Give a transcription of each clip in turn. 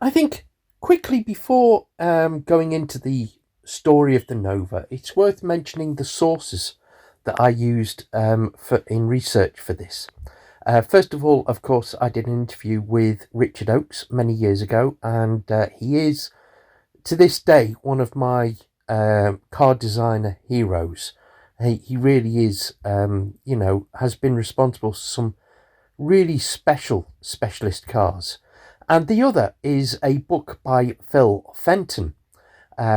I think quickly before going into the story of the Nova, it's worth mentioning the sources that I used for in research for this. First of all, of course, I did an interview with Richard Oakes many years ago, and he is, to this day, one of my car designer heroes. He really is, has been responsible for some really specialist cars. And the other is a book by Phil Fenton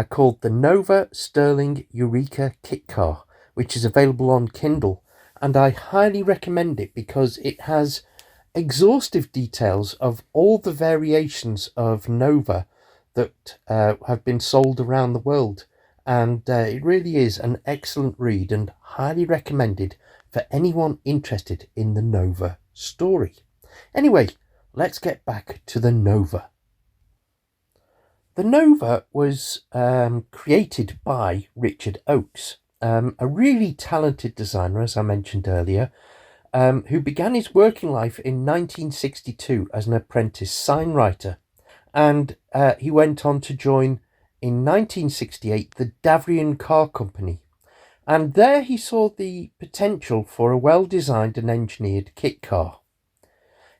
called The Nova Sterling Eureka Kit Car, which is available on Kindle. And I highly recommend it because it has exhaustive details of all the variations of Nova that have been sold around the world. And it really is an excellent read and highly recommended for anyone interested in the Nova story. Anyway, let's get back to the Nova. The Nova was created by Richard Oakes, a really talented designer, as I mentioned earlier, who began his working life in 1962 as an apprentice signwriter. And he went on to join in 1968 the Davrian Car Company. And there he saw the potential for a well-designed and engineered kit car.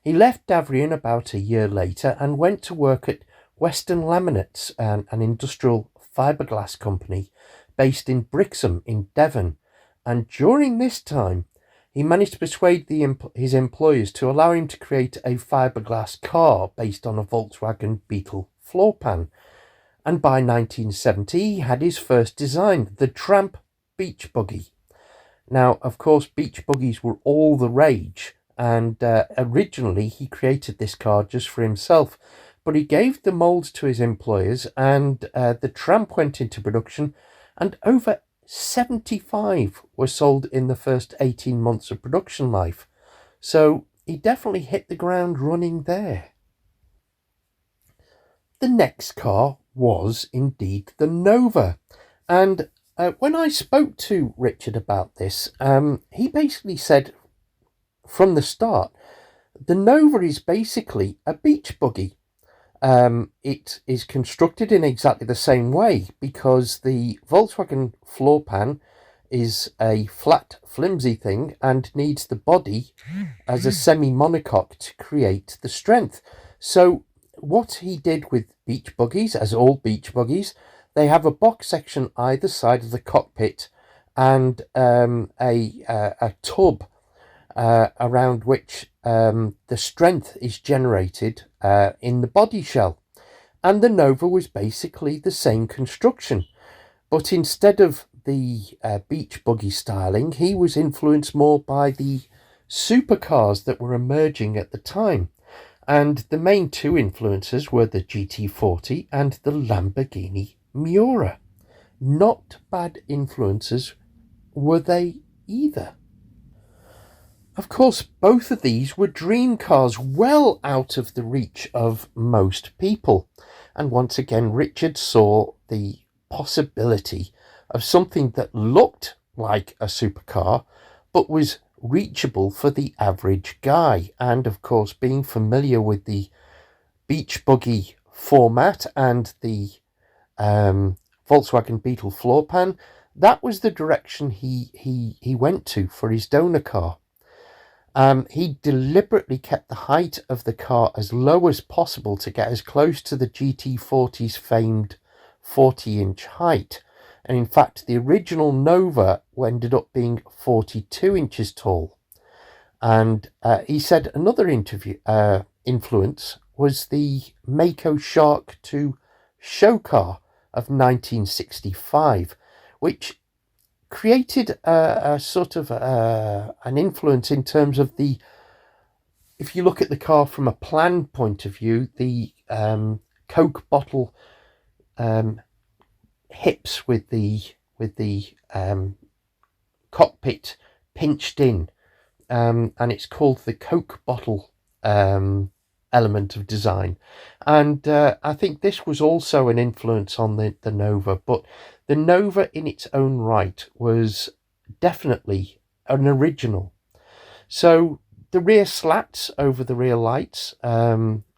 He left Davrian about a year later and went to work at Western Laminates, an industrial fiberglass company based in Brixham in Devon. And during this time, he managed to persuade his employers to allow him to create a fiberglass car based on a Volkswagen Beetle floor pan. And by 1970, he had his first design, the Tramp Beach Buggy. Now, of course, beach buggies were all the rage, and originally he created this car just for himself, but he gave the moulds to his employers, and the Tramp went into production, and over 75 were sold in the first 18 months of production life. So he definitely hit the ground running there. The next car was indeed the Nova. And when I spoke to Richard about this, he basically said from the start, the Nova is basically a beach buggy. It is constructed in exactly the same way because the Volkswagen floor pan is a flat, flimsy thing and needs the body as a semi-monocoque to create the strength. So what he did with beach buggies, as all beach buggies, they have a box section either side of the cockpit and a tub around which the strength is generated in the body shell. And the Nova was basically the same construction, but instead of the beach buggy styling, he was influenced more by the supercars that were emerging at the time. And the main two influences were the GT40 and the Lamborghini Miura. Not bad influences, were they either? Of course, both of these were dream cars, well out of the reach of most people. And once again, Richard saw the possibility of something that looked like a supercar, but was reachable for the average guy. And of course, being familiar with the beach buggy format and the Volkswagen Beetle floor pan, that was the direction he went to for his donor car. He deliberately kept the height of the car as low as possible to get as close to the GT40's famed 40-inch height. And in fact, the original Nova ended up being 42 inches tall. And he said another influence was the Mako Shark 2 show car of 1965, which created a sort of an influence in terms of the, if you look at the car from a plan point of view, the Coke bottle hips with the cockpit pinched in, and it's called the Coke bottle element of design. And I think this was also an influence on the Nova, but the Nova in its own right was definitely an original. So the rear slats over the rear lights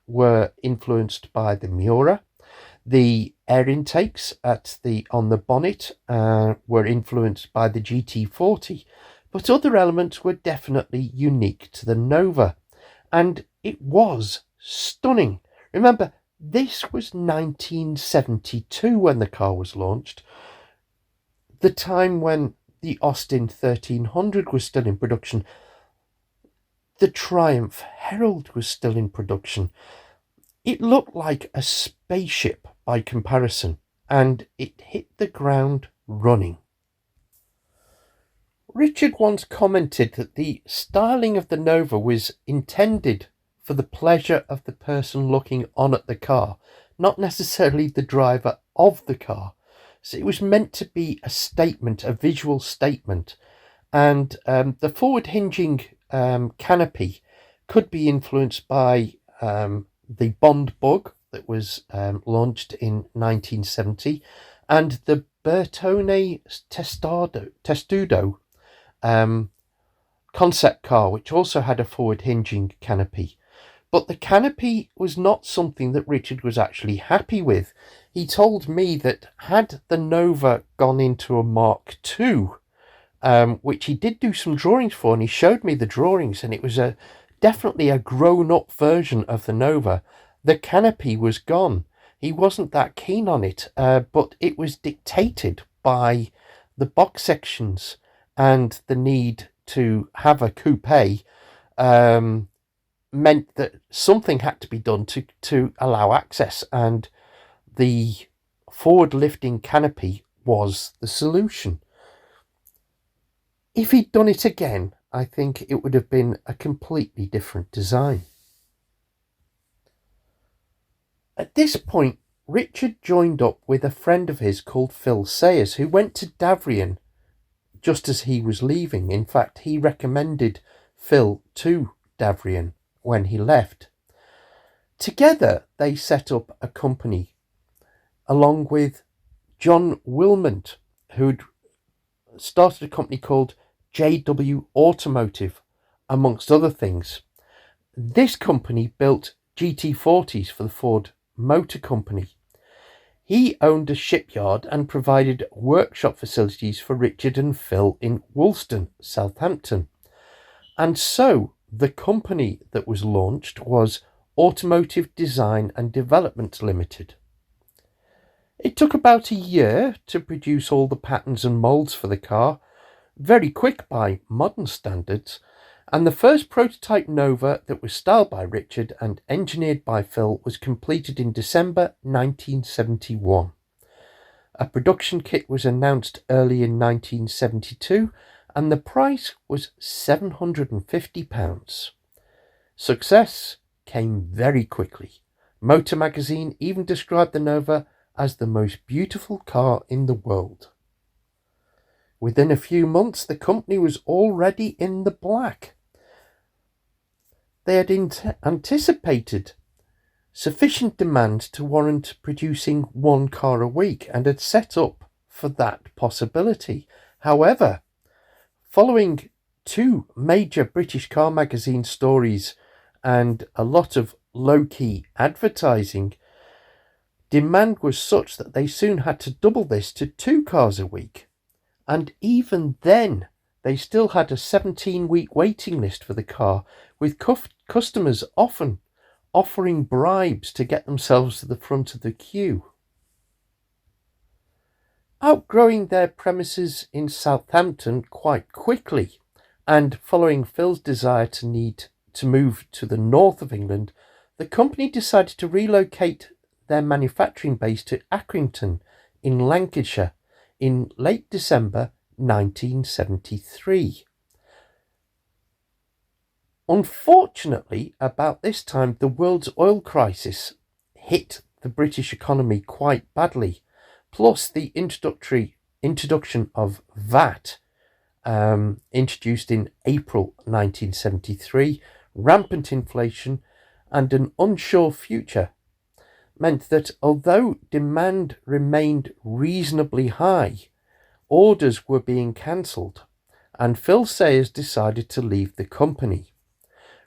were influenced by the Miura. The air intakes on the bonnet were influenced by the GT40, but other elements were definitely unique to the Nova, and it was stunning. Remember, this was 1972 when the car was launched, the time when the Austin 1300 was still in production. The Triumph Herald was still in production. It looked like a spaceship by comparison, and it hit the ground running. Richard once commented that the styling of the Nova was intended for the pleasure of the person looking on at the car, not necessarily the driver of the car. So it was meant to be a statement, a visual statement, and the forward hinging canopy could be influenced by the Bond Bug that was launched in 1970, and the Bertone Testudo concept car, which also had a forward hinging canopy. But the canopy was not something that Richard was actually happy with. He told me that had the Nova gone into a Mark II, which he did do some drawings for, and he showed me the drawings, and it was definitely a grown-up version of the Nova, the canopy was gone. He wasn't that keen on it, but it was dictated by the box sections and the need to have a coupe. Meant that something had to be done to allow access, and the forward lifting canopy was the solution. If he'd done it again, I think it would have been a completely different design. At this point, Richard joined up with a friend of his called Phil Sayers, who went to Davrian just as he was leaving. In fact, he recommended Phil to Davrian when he left. Together, they set up a company along with John Wilmot, who'd started a company called JW Automotive, amongst other things. This company built GT40s for the Ford Motor Company. He owned a shipyard and provided workshop facilities for Richard and Phil in Woolston, Southampton. And so the company that was launched was Automotive Design and Development Limited. It took about a year to produce all the patterns and moulds for the car, very quick by modern standards, and the first prototype Nova that was styled by Richard and engineered by Phil was completed in December 1971. A production kit was announced early in 1972, and the price was £750. Success came very quickly. Motor Magazine even described the Nova as the most beautiful car in the world. Within a few months, the company was already in the black. They had anticipated sufficient demand to warrant producing one car a week and had set up for that possibility. However, following two major British car magazine stories and a lot of low-key advertising, demand was such that they soon had to double this to 2 cars a week. And even then, they still had a 17-week waiting list for the car, with customers often offering bribes to get themselves to the front of the queue. Outgrowing their premises in Southampton quite quickly, and following Phil's desire to move to the north of England, the company decided to relocate their manufacturing base to Accrington in Lancashire in late December 1973. Unfortunately, about this time, the world's oil crisis hit the British economy quite badly, plus the introduction of VAT, introduced in April 1973, rampant inflation, and an unsure future meant that although demand remained reasonably high, orders were being cancelled, and Phil Sayers decided to leave the company.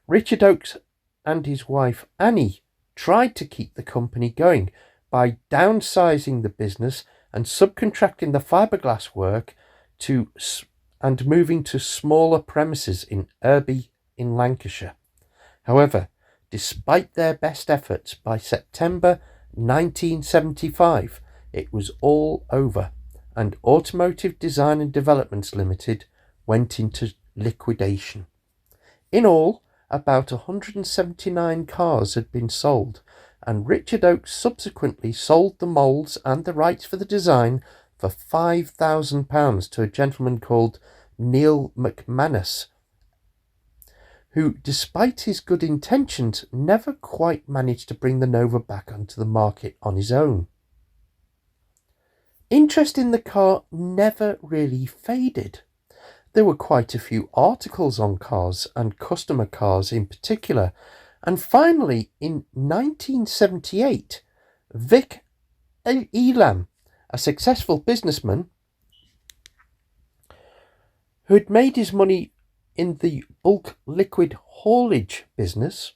Richard Oakes and his wife Annie tried to keep the company going by downsizing the business and subcontracting the fiberglass work and moving to smaller premises in Irby in Lancashire. However, despite their best efforts, by September 1975, it was all over, and Automotive Design and Developments Limited went into liquidation. In all, about 179 cars had been sold, and Richard Oakes subsequently sold the moulds and the rights for the design for £5,000 to a gentleman called Neil McManus, who, despite his good intentions, never quite managed to bring the Nova back onto the market on his own. Interest in the car never really faded. There were quite a few articles on cars, and customer cars in particular, and finally in 1978, Vic Elam, a successful businessman who had made his money in the bulk liquid haulage business,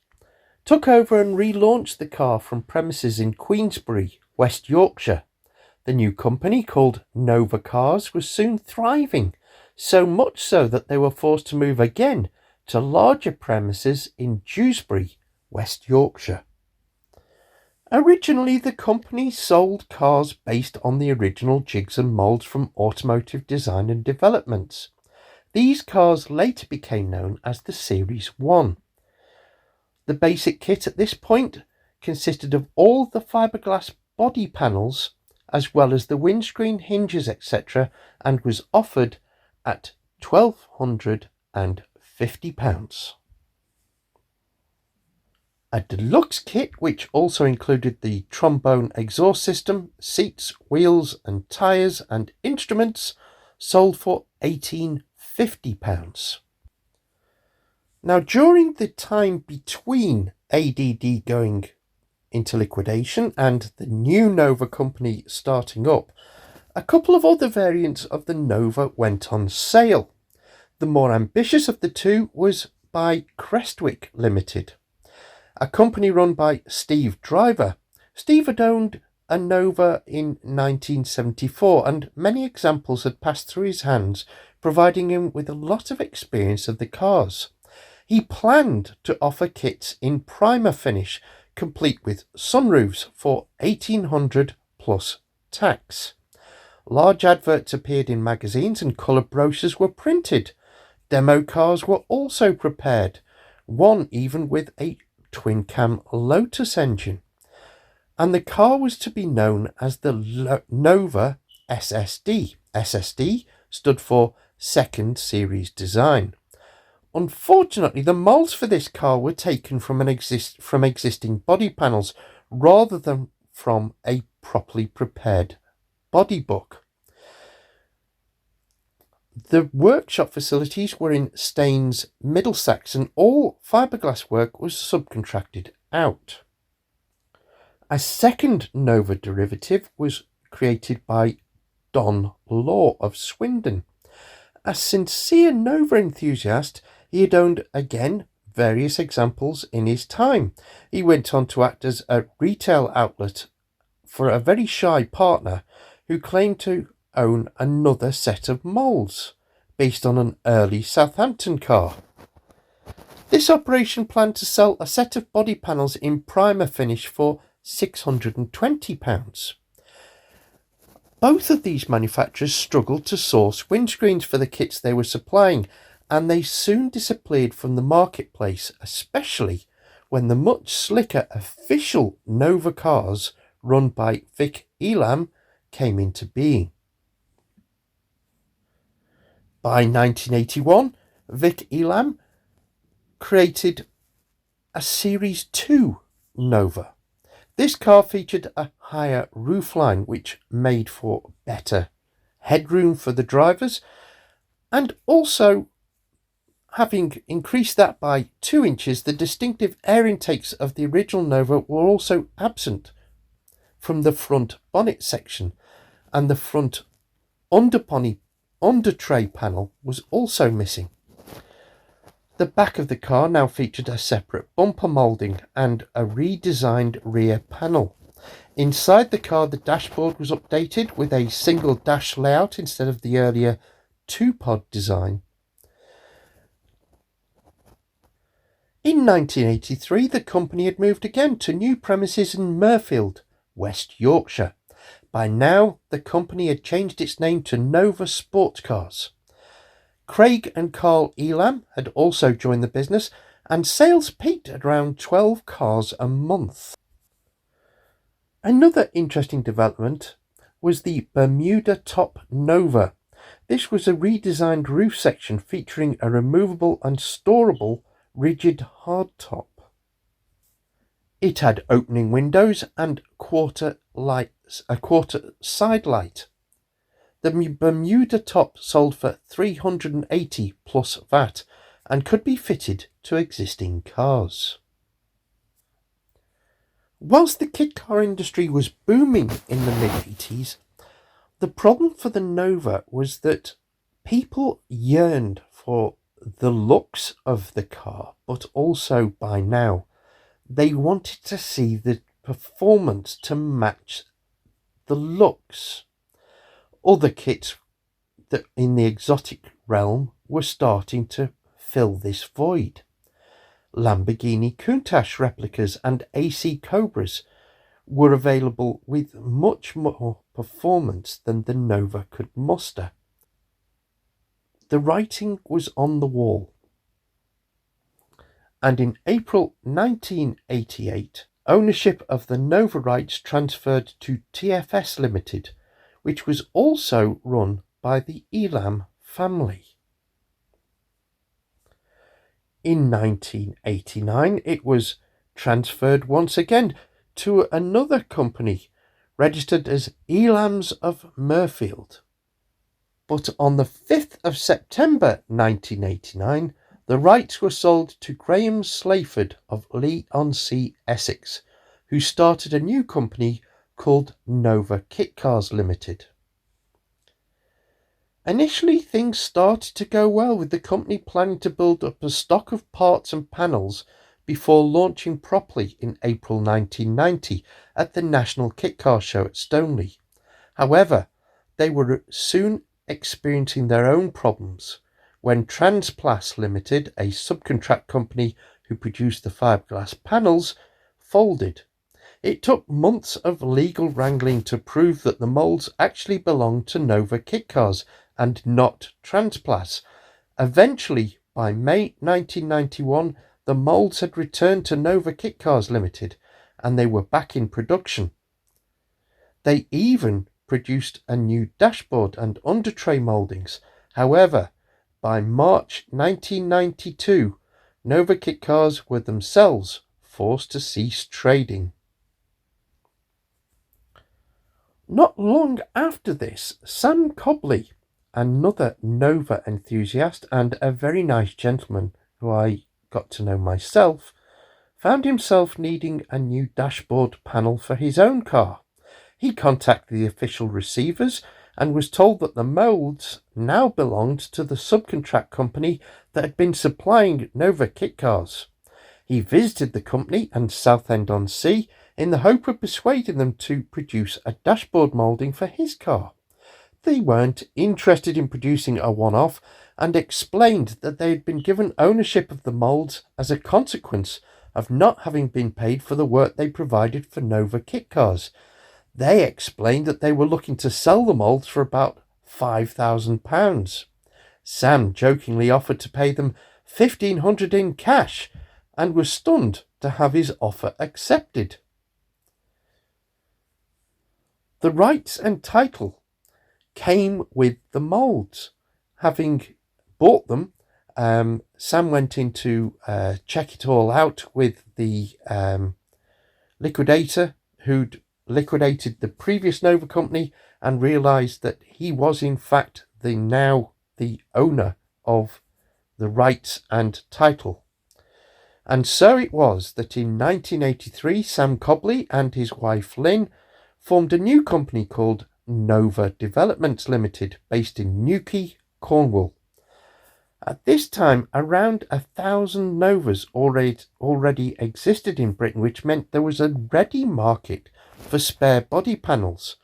took over and relaunched the car from premises in Queensbury, West Yorkshire. The new company, called Nova Cars, was soon thriving, so much so that they were forced to move again to larger premises in Dewsbury, West Yorkshire. Originally, the company sold cars based on the original jigs and moulds from Automotive Design and Developments. These cars later became known as the Series 1. The basic kit at this point consisted of all the fiberglass body panels as well as the windscreen, hinges, etc., and was offered at £1,250. A deluxe kit, which also included the trombone exhaust system, seats, wheels and tyres and instruments, sold for £1,850. Now, during the time between ADD going into liquidation and the new Nova company starting up, a couple of other variants of the Nova went on sale. The more ambitious of the two was by Crestwick Limited, a company run by Steve Driver. Steve had owned a Nova in 1974, and many examples had passed through his hands, providing him with a lot of experience of the cars. He planned to offer kits in primer finish, complete with sunroofs, for £1,800 plus tax. Large adverts appeared in magazines and colour brochures were printed. Demo cars were also prepared, one even with a twin-cam Lotus engine. And the car was to be known as the Nova SSD. SSD stood for Second Series Design. Unfortunately, the moulds for this car were taken from existing body panels rather than from a properly prepared body book. The workshop facilities were in Staines, Middlesex, and all fiberglass work was subcontracted out. A second Nova derivative was created by Don Law of Swindon. A sincere Nova enthusiast, he had owned again various examples in his time. He went on to act as a retail outlet for a very shy partner who claimed to own another set of moulds based on an early Southampton car. This operation planned to sell a set of body panels in primer finish for £620. Both of these manufacturers struggled to source windscreens for the kits they were supplying, and they soon disappeared from the marketplace, especially when the much slicker official Nova cars run by Vic Elam came into being. By 1981, Vic Elam created a Series 2 Nova. This car featured a higher roofline, which made for better headroom for the drivers, and also, having increased that by 2 inches, the distinctive air intakes of the original Nova were also absent from the front bonnet section, and the front under tray panel was also missing. The back of the car now featured a separate bumper moulding and a redesigned rear panel. Inside the car, the dashboard was updated with a single dash layout instead of the earlier two-pod design. In 1983, the company had moved again to new premises in Mirfield, West Yorkshire. By now, the company had changed its name to Nova Sports Cars. Craig and Carl Elam had also joined the business, and sales peaked at around 12 cars a month. Another interesting development was the Bermuda Top Nova. This was a redesigned roof section featuring a removable and storable rigid hardtop. It had opening windows and a quarter side light. The Bermuda Top sold for $380 plus VAT and could be fitted to existing cars. Whilst the kit car industry was booming in the mid-80s, the problem for the Nova was that people yearned for the looks of the car, but also by now they wanted to see the performance to match the looks. Other kits that in the exotic realm were starting to fill this void. Lamborghini Countach replicas and AC Cobras were available with much more performance than the Nova could muster. The writing was on the wall, and in April 1988, ownership of the Nova rights transferred to TFS Limited, which was also run by the Elam family. In 1989, it was transferred once again to another company, registered as Elams of Mirfield. But on the 5th of September 1989, the rights were sold to Graham Slayford of Leigh-on-Sea, Essex, who started a new company called Nova Kit Cars Limited. Initially, things started to go well, with the company planning to build up a stock of parts and panels before launching properly in April 1990 at the National Kit Car Show at Stoneleigh. However, they were soon experiencing their own problems when Transplas Limited, a subcontract company who produced the fiberglass panels, folded. It took months of legal wrangling to prove that the moulds actually belonged to Nova Kit Cars and not Transplas. Eventually, by May 1991, the moulds had returned to Nova Kit Cars Limited and they were back in production. They even produced a new dashboard and under-tray mouldings. However, by March 1992, Nova Kit Cars were themselves forced to cease trading. Not long after this, Sam Cobbley, another Nova enthusiast and a very nice gentleman who I got to know myself, found himself needing a new dashboard panel for his own car. He contacted the official receivers and was told that the moulds now belonged to the subcontract company that had been supplying Nova Kit Cars. He visited the company and Southend-on-Sea in the hope of persuading them to produce a dashboard moulding for his car. They weren't interested in producing a one-off and explained that they had been given ownership of the moulds as a consequence of not having been paid for the work they provided for Nova Kit Cars. They explained that they were looking to sell the moulds for about £5,000. Sam jokingly offered to pay them $1,500 in cash and was stunned to have his offer accepted. The rights and title came with the moulds. Having bought them, Sam went in to check it all out with the liquidator who'd liquidated the previous Nova company and realised that he was in fact the owner of the rights and title. And so it was that in 1983, Sam Cobbley and his wife Lynn formed a new company called Nova Developments Limited, based in Newquay, Cornwall. At this time, around 1,000 Novas already existed in Britain, which meant there was a ready market for spare body panels,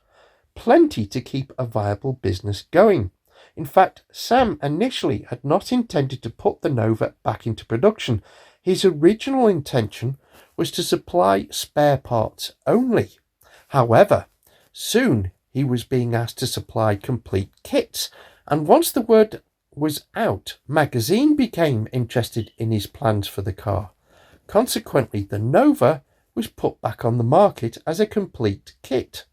plenty to keep a viable business going. In fact, Sam initially had not intended to put the Nova back into production. His original intention was to supply spare parts only. However, soon he was being asked to supply complete kits, and once the word was out, Magazine became interested in his plans for the car. Consequently, the Nova was put back on the market as a complete kit.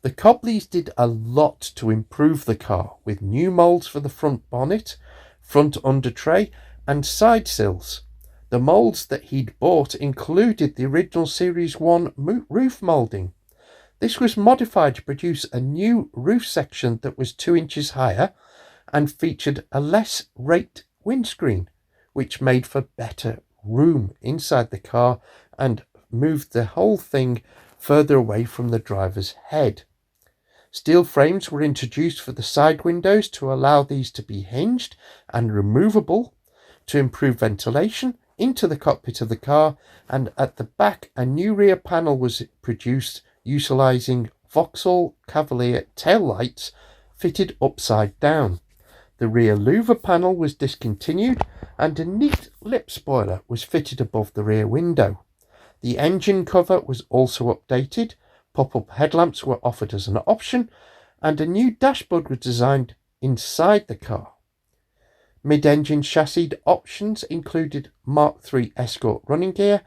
The Cobleys did a lot to improve the car, with new moulds for the front bonnet, front under tray and side sills. The moulds that he'd bought included the original Series 1 roof moulding. This was modified to produce a new roof section that was 2 inches higher and featured a less raked windscreen, which made for better room inside the car and moved the whole thing further away from the driver's head. Steel frames were introduced for the side windows to allow these to be hinged and removable to improve ventilation into the cockpit of the car, and at the back a new rear panel was produced utilising Vauxhall Cavalier tail lights fitted upside down. The rear louver panel was discontinued and a neat lip spoiler was fitted above the rear window. The engine cover was also updated, pop-up headlamps were offered as an option, and a new dashboard was designed inside the car. Mid-engine chassis options included Mark III Escort running gear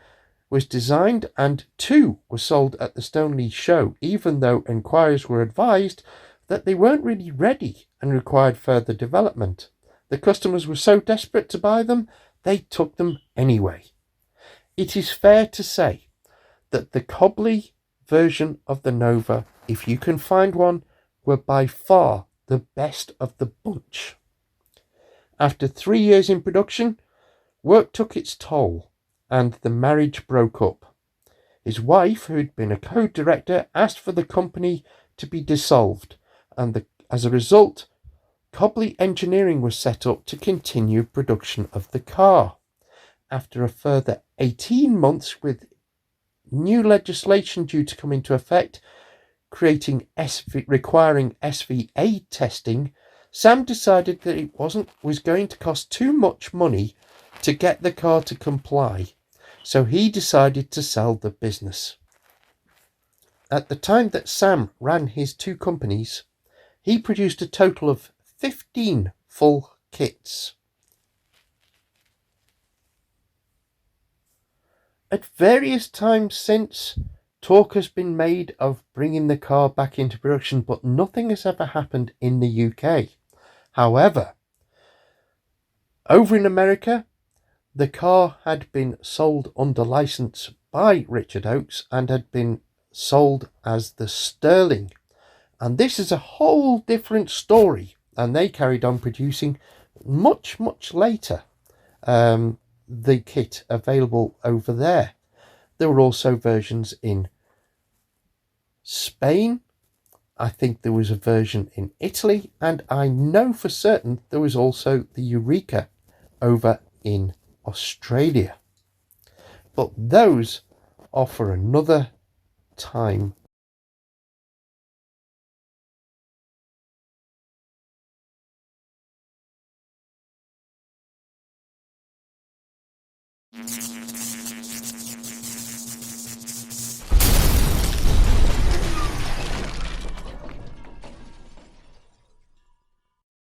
was designed, and 2 were sold at the Stoneleigh show, even though enquiries were advised that they weren't really ready and required further development. The customers were so desperate to buy them, they took them anyway. It is fair to say that the Cobbley version of the Nova, if you can find one, were by far the best of the bunch. After 3 years in production, work took its toll and the marriage broke up. His wife, who'd been a co-director, asked for the company to be dissolved, and as a result, Cobbley Engineering was set up to continue production of the car. After a further 18 months, with new legislation due to come into effect, requiring SVA testing, Sam decided that it was going to cost too much money to get the car to comply, so he decided to sell the business. At the time that Sam ran his 2 companies, he produced a total of 15 full kits. At various times since, talk has been made of bringing the car back into production, but nothing has ever happened in the UK. However, over in America, the car had been sold under license by Richard Oakes and had been sold as the Sterling. And this is a whole different story, and they carried on producing much later the kit available over there. There were also versions in Spain. I think there was a version in Italy, and I know for certain there was also the Eureka over in Australia. But those are for another time